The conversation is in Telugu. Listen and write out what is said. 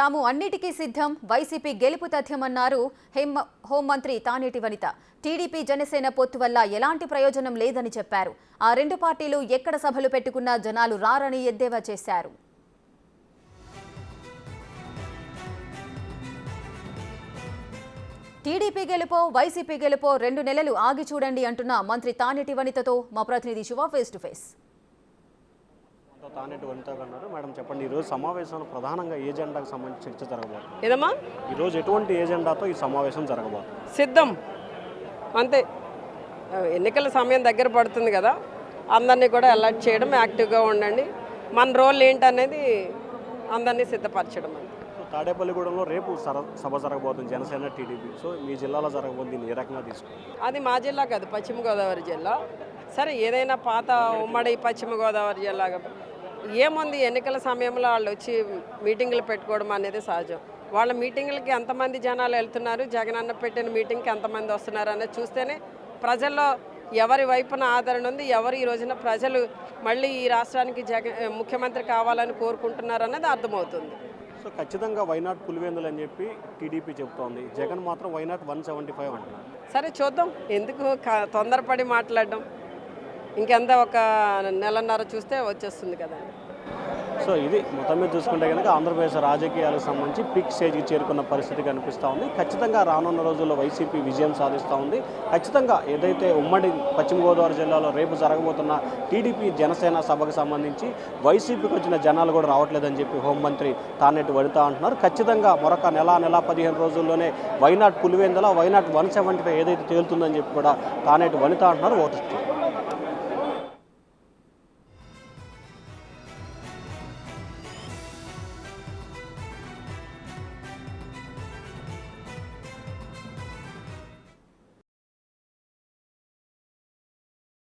తాము అన్నిటికీ సిద్ధం, వైసీపీ గెలుపు తథ్యమన్నారు హోంమంత్రి తానేటి వనిత. టీడీపీ జనసేన పొత్తు వల్ల ఎలాంటి ప్రయోజనం లేదని చెప్పారు. ఆ రెండు పార్టీలు ఎక్కడ సభలు పెట్టుకున్నా జనాలు రారని ఎద్దేవా చేశారు. టీడీపీ గెలుపో వైసీపీ గెలుపో 2 నెలలు ఆగి చూడండి అంటున్న మంత్రి తానేటి వనితతో మా ప్రతినిధి Siva face to face. Taneti Vanitha గారు, మేడం చెప్పండి, ఈరోజు సమావేశంలో ప్రధానంగా ఏజెండాకు సంబంధించి చర్చ జరగబోతుంది. ఏదమ్మా ఈరోజు ఎటువంటి ఏజెండాతో ఈ సమావేశం జరగబోతుంది? సిద్ధం అంతే. ఎన్నికల సమయం దగ్గర పడుతుంది కదా, అందరినీ కూడా అలర్ట్ చేయడం, యాక్టివ్గా ఉండండి, మన రోల్ ఏంటనేది అందరినీ సిద్ధపరచడం. తాడేపల్లిగూడెంలో రేపు సభ జరగబోతుంది జనసేన టీడీపీ. సో మీ జిల్లాలో జరగబోతుంది, దీన్ని ఏ రకంగా తీసుకుంటారు? అది మా జిల్లా కాదు, పశ్చిమ గోదావరి జిల్లా. సరే, ఏదైనా పాత ఉమ్మడి పశ్చిమ గోదావరి జిల్లా ఏముంది, ఎన్నికల సమయంలో వాళ్ళు వచ్చి మీటింగులు పెట్టుకోవడం అనేది సహజం. వాళ్ళ మీటింగులకి ఎంతమంది జనాలు వెళ్తున్నారు, జగనన్న పెట్టిన మీటింగ్కి ఎంతమంది వస్తున్నారు అనేది చూస్తేనే ప్రజల్లో ఎవరి వైపున ఆదరణ ఉంది, ఎవరు ఈ రోజున ప్రజలు మళ్ళీ ఈ రాష్ట్రానికి ముఖ్యమంత్రి కావాలని కోరుకుంటున్నారు అన్నది అర్థమవుతుంది. సో ఖచ్చితంగా వైనాట్ పులివెందులు అని చెప్పి టీడీపీ చెబుతోంది, జగన్ మాత్రం వైనాట్ 175 అంటున్నారు. సరే చూద్దాం, ఎందుకు తొందరపడి మాట్లాడడం, ఇంకెంత ఒక నెలన్నర చూస్తే వచ్చేస్తుంది కదా. సో ఇది మొత్తం మీద చూసుకుంటే కనుక ఆంధ్రప్రదేశ్ రాజకీయాలకు సంబంధించి పీక్ స్టేజ్కి చేరుకున్న పరిస్థితి కనిపిస్తూ ఉంది. ఖచ్చితంగా రానున్న రోజుల్లో వైసీపీ విజయం సాధిస్తూ ఉంది. ఖచ్చితంగా ఏదైతే ఉమ్మడి పశ్చిమ గోదావరి జిల్లాలో రేపు జరగబోతున్న టీడీపీ జనసేన సభకు సంబంధించి వైసీపీకి వచ్చిన జనాలు కూడా రావట్లేదని చెప్పి హోంమంత్రి తానేటి వనిత అంటున్నారు. ఖచ్చితంగా మరొక నెల 15 రోజుల్లోనే వైనాట్ పులివెందుల వైనాట్ 175 ఏదైతే తేలుతుందని చెప్పి కూడా తానేటి వనిత అంటున్నారు. ఓటు